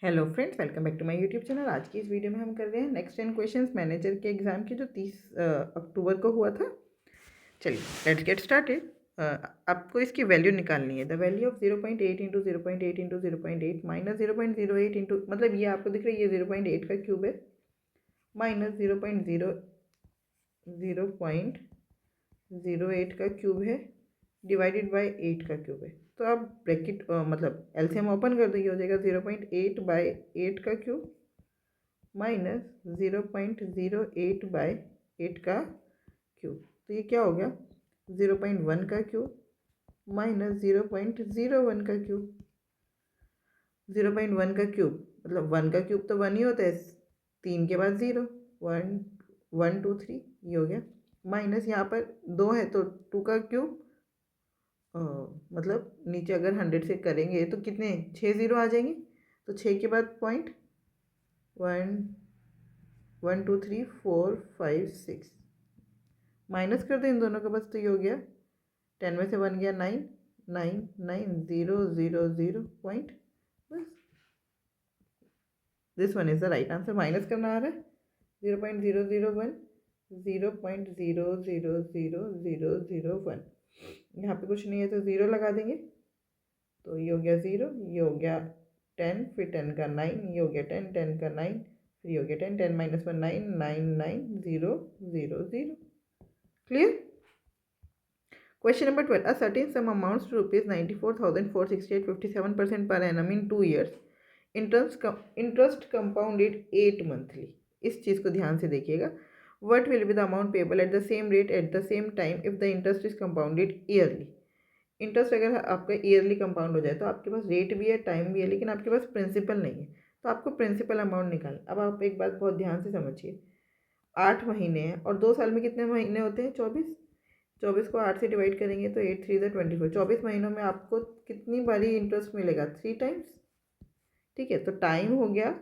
Hello friends, welcome back to my YouTube channel. आज की इस वीडियो में हम कर रहे हैं नेक्स्ट 10 क्वेश्चंस मैनेजर के एग्जाम की जो 30 अक्टूबर को हुआ था। चलिए लेट्स गेट स्टार्टेड। आपको इसकी वैल्यू निकालनी है। The value of 0.8 into 0.8 into 0.8 minus 0.08 into, मतलब ये आपको दिख रहा है, ये 0.8 का क्यूब है, माइनस 0.08 का क्यूब है, डिवाइडेड बाय 8 का क्यूब है। तो आप ब्रैकेट मतलब एलसीएम ओपन कर दो, ये हो जाएगा 0.8 बाई 8 का क्यूब माइनस 0.08 बाई 8 का क्यूब। तो ये क्या हो गया, 0.1 का क्यूब माइनस 0.01 का क्यूब। 0.1 का क्यूब मतलब 1 का क्यूब तो 1 ही होता है, 3 के बाद 0, 1 1 2 3, ये हो गया। माइनस यहाँ पर 2 है तो 2 का क्यूब, मतलब नीचे अगर 100 से करेंगे तो कितने 6 ज़ीरो आ जाएंगे, तो 6 के बाद पॉइंट, 1 1 2 3 4 5 6, माइनस कर दें इन दोनों का, बस तो ये हो गया 10 में से 1 गया 9, 9 9 0 0 0 पॉइंट, बस this one is the right answer. Minus करना आ रहा है 0.001 0.0000001, यहाँ पे कुछ नहीं है तो ज़ीरो लगा देंगे, तो ये हो गया 0, ये हो गया 10, फिर 10 का 9, ये हो गया 10, 10 का 9, फिर ये हो गया 10, 10 minus 1 9, 9 9 0 0 0। Clear. Question number 12. A certain sum amounts to rupees 94,468.57% per annum in 2 years. Interest compounded 8 monthly. इस चीज़ को ध्यान से देखिएगा। What will be the amount payable at the same rate at the same time if the interest is compounded yearly? Interest अगर आपका yearly compound हो जाए तो आपके पास रेट भी है, टाइम भी है, लेकिन आपके पास प्रिंसिपल नहीं है, तो आपको प्रिंसिपल अमाउंट निकाल। अब आप एक बात बहुत ध्यान से समझिए, 8 महीने हैं और 2 साल में कितने महीने होते हैं, 24। 24 को 8 से डिवाइड करेंगे तो 8 3 24। 24 महीनों में आपको कितनी बारी इंटरेस्ट मिलेगा, 3 टाइम्स। ठीक है, तो टाइम हो गया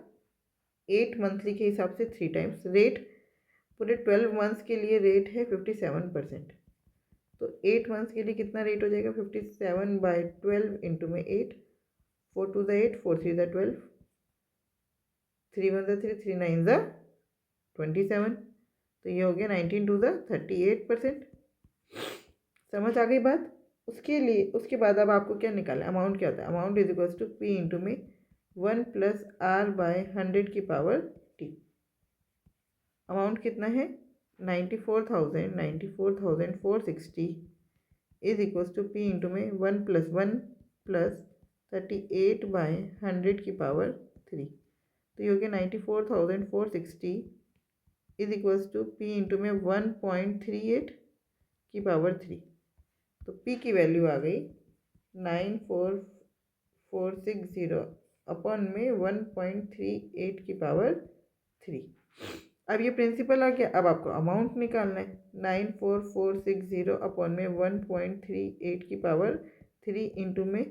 8 मंथली के हिसाब से 3 टाइम्स। रेट पूरे 12 मंथ्स के लिए रेट है 57%। तो 8 मंथ्स के लिए कितना रेट हो जाएगा, 57/12 इंटू में 8, 4 2 8, 4 3 12, 3 1 3, 3 9 27, तो ये हो गया 19 2 38%। समझ आ गई बात। उसके लिए उसके बाद अब आपको क्या निकालना है, अमाउंट क्या होता है, amount is equals to P into में 1 प्लस आर बाय 100 की पावर टी। अमाउंट कितना है, 94,460 is equals to P into में 1 प्लस 38/100 की पावर 3, तो ये हो गया 94,460 is equals to P into में 1.38 की पावर 3। तो पी की वैल्यू आ गई 94,460 अपॉन में 1.38 की पावर 3। अब ये प्रिंसिपल आ गया, अब आपको अमाउंट निकालना है, 94,460 अपॉन में 1.38 की पावर 3 इंटू में,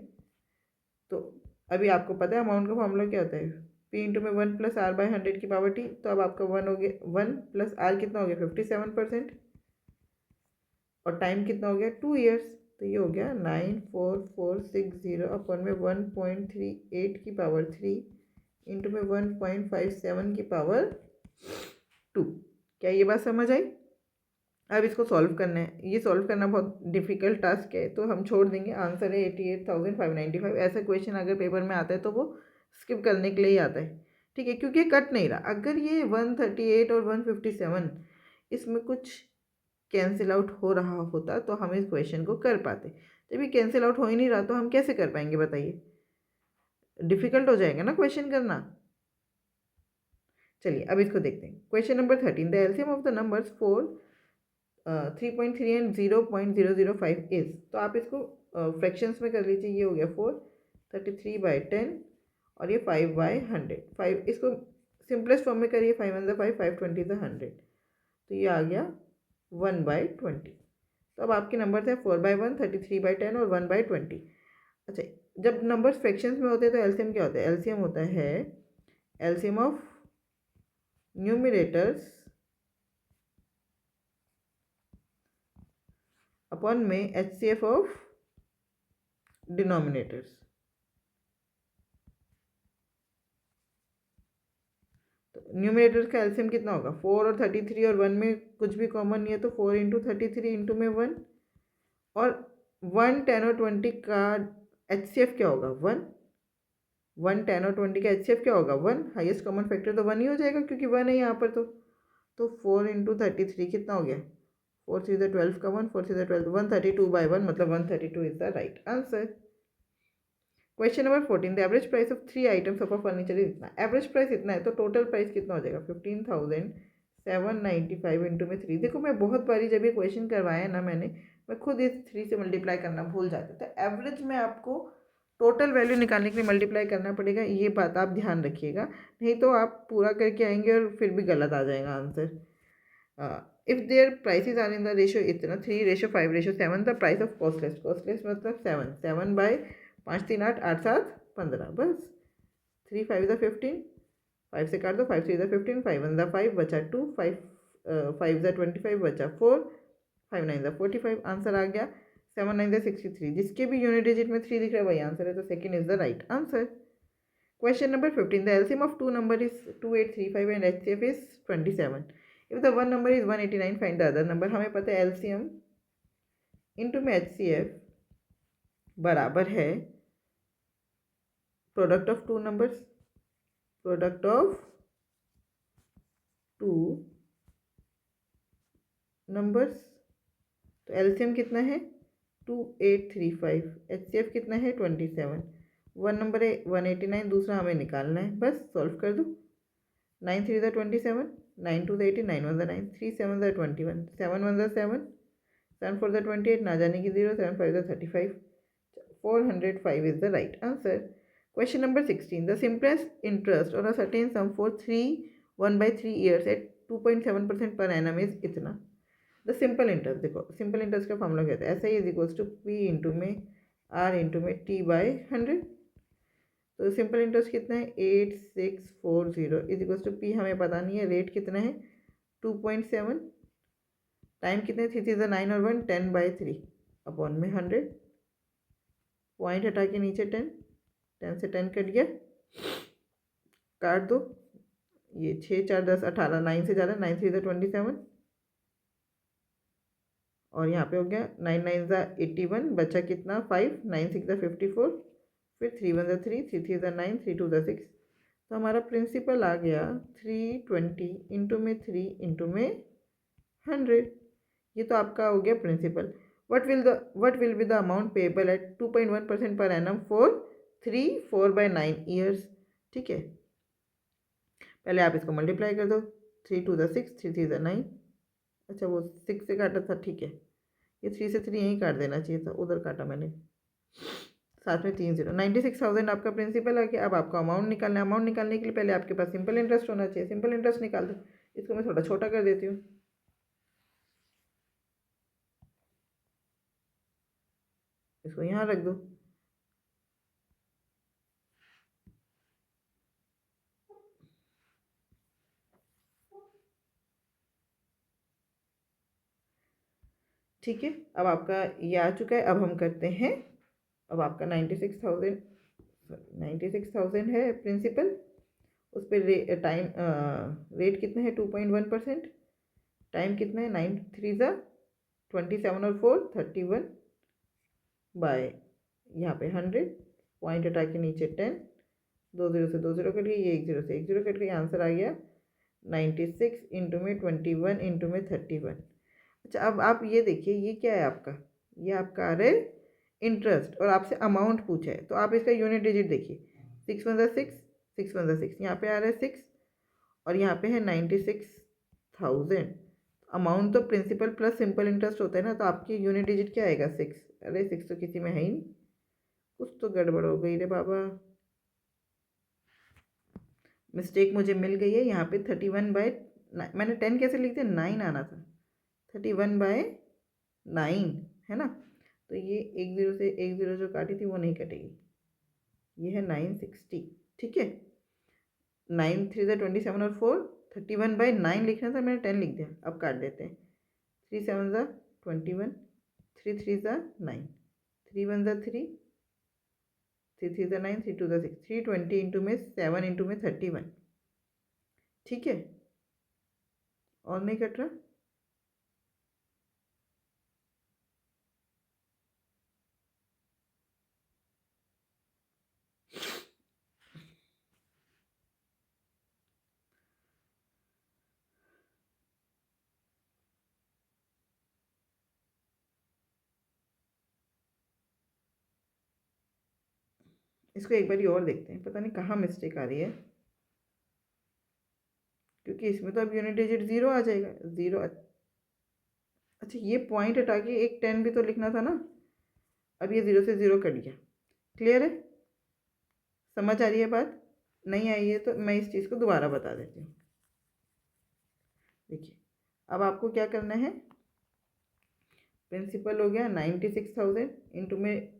तो अभी आपको पता है अमाउंट का फॉर्मूला क्या होता है, पी इंटू में 1 प्लस आर बाय 100 की पावर टी। तो अब आपका 1 हो गया, 1 प्लस आर कितना हो गया, 57%, और टाइम कितना हो गया, 2 ईयर्स। तो ये हो गया 94,460 अपॉन में 1.38 की पावर 3 इंटू में 1.57 की पावर 2। क्या ये बात समझ आई। अब इसको सॉल्व करना है, ये सॉल्व करना बहुत डिफिकल्ट टास्क है, तो हम छोड़ देंगे। आंसर है 88,595। ऐसा क्वेश्चन अगर पेपर में आता है तो वो स्किप करने के लिए ही आता है, ठीक है, क्योंकि ये कट नहीं रहा। अगर ये 138 और 157 इसमें कुछ कैंसिल आउट हो रहा होता तो हम इस क्वेश्चन को कर पाते। जब ये कैंसिल आउट हो ही नहीं रहा तो हम कैसे कर पाएंगे बताइए, डिफिकल्ट हो जाएगा ना क्वेश्चन करना। चलिए अब इसको देखते हैं। Question number 13, the LCM of the numbers 4 3.3 and 0.005 is. तो आप इसको फ्रैक्शंस में कर लीजिए। ये हो गया 4 33/10 और ये 5/100। 5 इसको सिंपलेस्ट फॉर्म में करिए, 5 1 5, 5 20 100, तो ये आ गया 1/20। तो अब आपके नंबर है 4/1, 33/10 और 1/20। अच्छा, जब नंबर्स फ्रैक्शंस में होते हैं तो एलसीएम क्या होता है, एलसीएम होता है एलसीएम ऑफ न्यूमरेटर्स अपॉन में एचसीएफ ऑफ डिनोमिनेटर्स। न्यूमिनेटर का एलसीएम कितना होगा 4 और 33 और 1 में कुछ भी कॉमन नहीं है तो 4 इंटू 33 इंटू में 1 और 1 10 और 20 का एचसीएफ क्या होगा 1 1 10 और 20 का एचसीएफ क्या होगा 1 हाईएस्ट कॉमन फैक्टर तो 1 ही हो जाएगा क्योंकि 1 है यहाँ पर तो 4 इंटू 33 कितना हो गया 4 3 द 12 का 1 4 3 द 12 132/1 मतलब 132 is the right answer. Question number 14 the average price of 3 items of a furniture is इतना एवरेज प्राइस इतना है तो टोटल प्राइस कितना हो जाएगा 15,795 इंटू में 3। देखो मैं बहुत बारी जब ये क्वेश्चन करवाया ना मैं खुद इस 3 से मल्टीप्लाई करना भूल जाता था। एवरेज में आपको टोटल वैल्यू निकालने के लिए मल्टीप्लाई करना पड़ेगा, ये बात आप ध्यान रखिएगा, नहीं तो आप पूरा करके आएंगे और फिर भी गलत आ जाएगा answer. If their prices are in the ratio इतना 3:5:7 द प्राइस ऑफ कॉस्टलेस मतलब 7 5 3 8 8 7 15 बस 3 5 द 15 5 से काट दो 5 3 द 15 5 1 द 5 बचा 2 5 5 द 25 बचा 4 5 9 द 45 आंसर आ गया 7 9 द 63। जिसके भी यूनिट डिजिट में 3 दिख रहा है वही आंसर है, तो second is the right answer. Question number 15 the LCM of two number is 2835 and HCF is 27। If the one number is 189 find the other number. हमें पता है एलसीएम इंटू में एचसीएफ बराबर है product of two numbers, product of two numbers. तो LCM कितना है 2835, HCF कितना है 27, वन नंबर है 189, दूसरा हमें निकालना है, बस सॉल्व कर दो। 9 3 the 27, 9 2 the 18, 9 1 the 9, 3 7 the 21, 7 1 the 7, 7 4 the 28, ना जाने की 0, 7 5 the 35, 405 is the right answer. Question number 16. The simplest interest on a certain sum for 1/3 years at 2.7% per annum is इतना। द सिंपल इंटरेस्ट देखो, सिंपल इंटरेस्ट का formula कहता है ऐसा ही is equals to P into में R into में T by 100। तो सिंपल इंटरेस्ट कितना है 8640 इज इक्वल्स टू पी हमें पता नहीं है, रेट कितना है 2.7, टाइम कितने 3 3 9 और 1 10/3 अपॉन में 100, पॉइंट हटा के नीचे 10 10 से 10 कट गया, काट दो, ये 6 4 10 18 9 से ज़्यादा 9 3 27 और यहाँ पे हो गया 9 9 81 बचा कितना 5 9 6 54 फिर 3 1 3 3 3 9 3 2 6। तो हमारा प्रिंसिपल आ गया 320 इंटू में 3 इंटू में 100। ये तो आपका हो गया principal. what will be the amount payable at 2.1% per annum for 3 4/9 years। ठीक है, पहले आप इसको मल्टीप्लाई कर दो, 3 2 द 6 3 3 द 9, अच्छा वो 6 से काटा था, ठीक है, ये 3 से 3 यहीं काट देना चाहिए था, उधर काटा मैंने, साथ में 3 0 96,000 आपका प्रिंसिपल आ गया। अब आपको अमाउंट निकालना है, अमाउंट निकालने के लिए पहले आपके पास सिंपल इंटरेस्ट होना चाहिए, सिंपल इंटरेस्ट निकाल दो। इसको मैं थोड़ा छोटा कर देती हूँ, इसको यहाँ रख दो, ठीक है। अब आपका ये आ चुका है, अब हम करते हैं, अब आपका 96,000 है प्रिंसिपल, उस पर टाइम रेट कितना है 2.1%, टाइम कितना है 9 3 27 और 4 31 बाय यहाँ पे 100, पॉइंट हटा के नीचे 10, 2 0 से 2 0 कट गई, ये 1 0 से 1 0 कट गई, आंसर आ गया 96 इंटू में 21 इंटू में 31। अच्छा अब आप ये देखिए, ये क्या है आपका, ये आपका आ रहा है इंटरेस्ट और आपसे अमाउंट पूछा है, तो आप इसका यूनिट डिजिट देखिए 6 1 6 6 1 6, यहाँ पे आ रहा है 6 और यहाँ पे है 96,000। अमाउंट तो प्रिंसिपल प्लस सिंपल इंटरेस्ट होता है ना, तो आपकी यूनिट डिजिट क्या आएगा 6। अरे 6 तो किसी में है ही नहीं, कुछ तो गड़बड़ हो गई रे बाबा, मिस्टेक मुझे मिल गई है। यहाँ पे 31/, मैंने 10 कैसे लिख दिया, 9 आना था, 31/9 है ना, तो ये 1 0 से 1 0 जो काटी थी वो नहीं कटेगी, ये है 960, ठीक है। 9 3 27 और 4 31/9 लिखना था, मैंने 10 लिख दिया, अब काट देते हैं, 3 7 21, 3 3 9, 3 1 3, 3 3 9, 3 2 6, 320 इंटू में 7 इंटू में 31, ठीक है, और नहीं कट रहा? इसको एक बार और देखते हैं, पता नहीं कहाँ मिस्टेक आ रही है, क्योंकि इसमें तो अब यूनिट डिजिट ज़ीरो आ जाएगा। ज़ीरो, अच्छा ये पॉइंट हटा के एक 10 भी तो लिखना था ना। अब ये ज़ीरो से ज़ीरो कट गया। क्लियर है? समझ आ रही है बात? नहीं आई है तो मैं इस चीज़ को दोबारा बता देती हूँ। देखिए, अब आपको क्या करना है, प्रिंसिपल हो गया 96,000 इंटू में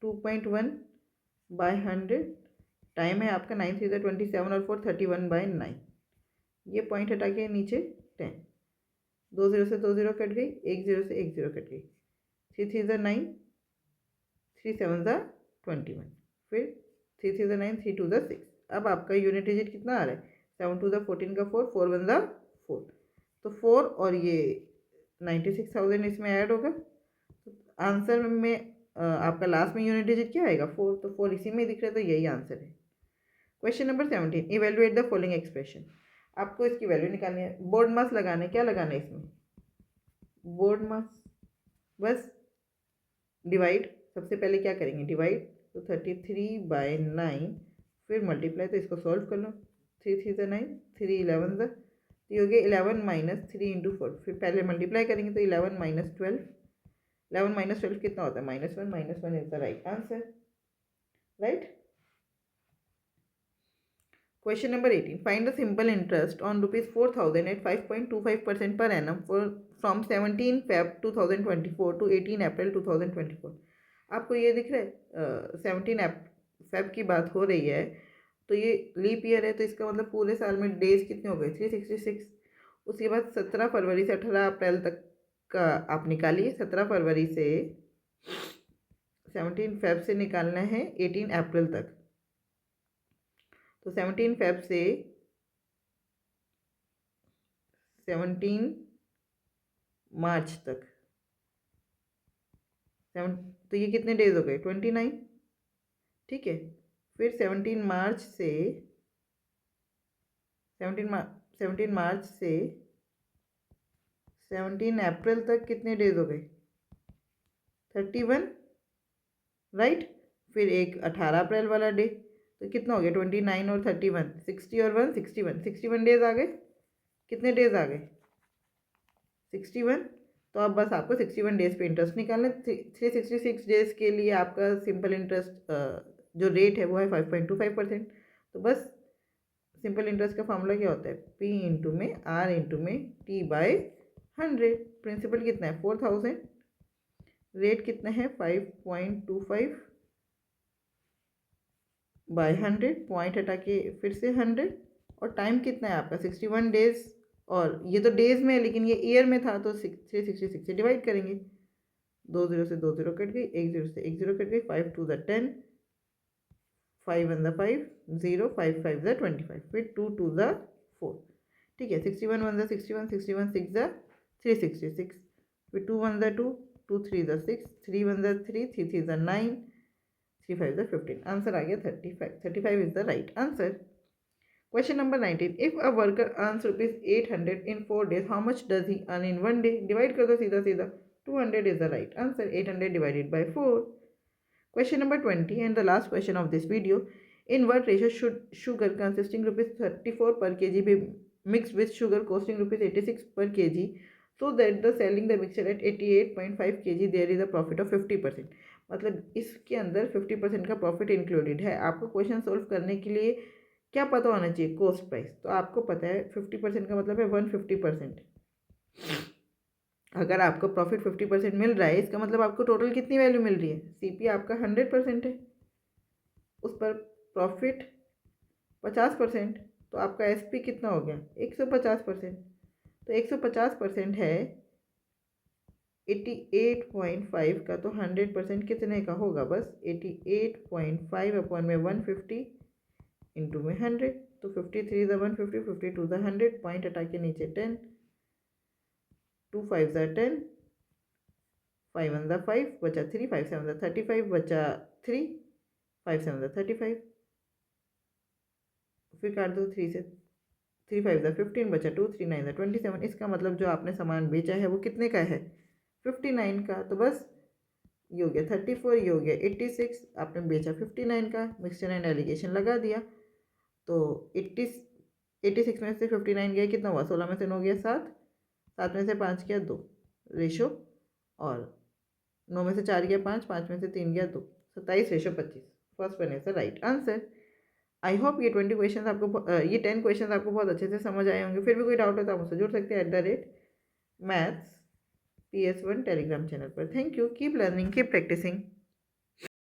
2.1 बाय 100, टाइम है आपका 9 3 27 और 4 31/9। ये पॉइंट हटा के नीचे 10, 2 0 से 2 0 कट गई, 1 0 से 1 0 कट गई, 3 3 9, 3 7 21, फिर 3 3 9, 3 2 6। अब आपका यूनिट डिजिट कितना आ रहा है? 7 2 14 का 4, 4 1 4, तो 4 और ये 96,000 इसमें ऐड होगा। तो आंसर में आपका लास्ट में यूनिट डिजिट क्या आएगा? 4, तो 4 इसी में दिख रहा है, तो यही आंसर है। Question number 17, evaluate the following expression. आपको इसकी वैल्यू निकालनी है। बोर्ड मास लगाना है, क्या लगाना है इसमें? बोर्ड मास, बस डिवाइड, सबसे पहले क्या करेंगे? डिवाइड, तो 33/9, फिर मल्टीप्लाई, तो इसको सॉल्व कर लो। 3 3 9, 3 11 तो ये हो गया 11 माइनस 3 इंटू 4, फिर पहले मल्टीप्लाई करेंगे तो 11 माइनस 12, 11 माइनस 12 कितना होता है? -1, -1 is the right answer, right. Question number 18. Find the simple interest on rupees 4,000 at 5.25% per annum from 17 Feb 2024 to 18 April 2024. आपको ये दिख रहा है 17 फेब की बात हो रही है, तो ये लीप ईयर है, तो इसका मतलब पूरे साल में डेज कितने हो गए? 366। उसके बाद 17 फरवरी से 18 अप्रैल तक का आप निकालिए। 17 फरवरी से 17 फेब से निकालना है 18 अप्रैल तक, तो 17 फेब से 17 मार्च तक, तो ये कितने डेज हो गए? 29, ठीक है। फिर 17 मार्च से 17 मार्च से 17 अप्रैल तक कितने डेज हो गए? 31, राइट। फिर एक 18 अप्रैल वाला डे, तो कितना हो गया? 29 और 31, 60 और 1 61, 61 डेज आ गए। कितने डेज आ गए? 61। तो अब बस आपको 61 डेज पे इंटरेस्ट निकालना है। 366 डेज के लिए आपका सिंपल इंटरेस्ट जो रेट है वो है 5.25%। तो बस सिंपल इंटरेस्ट का फॉर्मूला क्या होता है? P इंटू में R इंटू में T/100। प्रिंसिपल कितना है? 4,000, रेट कितना है? 5.25/100, पॉइंट हटा के फिर से 100, और टाइम कितना है आपका? 61 डेज, और ये तो डेज में है लेकिन ये ईयर में था, तो 366 से डिवाइड करेंगे। 2 0 से 2 0 कट गई, 1 0 से 1 0 कट गई, 5 2 10, 5 1 5 0, 5 5 25, फिर 2 2 4, ठीक है। 61 1 61, 61 6 366, फिर 2 1 2, 2 3 6, 3 1 3, 3 3 9, 3 5 15। आंसर आ गया 35। 35 is the right answer. Question number 19. If a worker earns rupees 800 in 4 days, how much does he earn in 1 day? Divide कर दो सीधा सीधा। 200 is the right answer. 800 divided by 4. Question number 20 and the last question of this video. In what ratio should sugar consisting rupees 34 per kg be mixed with sugar costing rupees 86 per kg, so that the selling the mixture at 88.5 kg there is a profit of 50%? मतलब इसके अंदर 50% का profit included है। आपको question solve करने के लिए क्या पता होना चाहिए? Cost price. तो आपको पता है 50% का मतलब है 150%। अगर आपको प्रॉफिट 50% मिल रहा है, इसका मतलब आपको टोटल कितनी वैल्यू मिल रही है? सीपी आपका 100% है, उस पर प्रॉफिट 50%, तो आपका एसपी कितना हो गया? 150%। तो 150% है 88.5 का, तो 100% कितने का होगा? बस 88.5 अपॉन में 150 इंटू में 100, तो 53 ज़ा 150, 52 ज़ा 100, पॉइंट हटा के नीचे 10, 2 5 ज़ा 10, 5 1 ज़ा 5, बचा 3, 5 7 ज़ा 35, बचा 3, 5 7 ज़ा 35, फिर काट दो 3 से, 3 5 ज़ा 15, बचा 2, 3 9 ज़ा 27। इसका मतलब जो आपने सामान बेचा है वो कितने का है, 59 का। तो बस ये हो गया 34, ये हो गया 86, आपने बेचा 59 का, मिक्सचर एंड एलिगेशन लगा दिया। तो 86 में से 59 गया, कितना हुआ, 16 में से 9 गया 7, 7 में से 5 गया 2 रेशो, और 9 में से 4 गया 5, 5 में से 3 गया 2, 27:25। First one is the right answer. I hope ये 20 क्वेश्चन आपको ये 10 क्वेश्चन आपको बहुत अच्छे से समझ आए होंगे। फिर भी कोई डाउट है तो आप मुझसे जुड़ सकते हैं @maths PS1 टेलीग्राम चैनल पर। Thank you, keep learning, keep practising.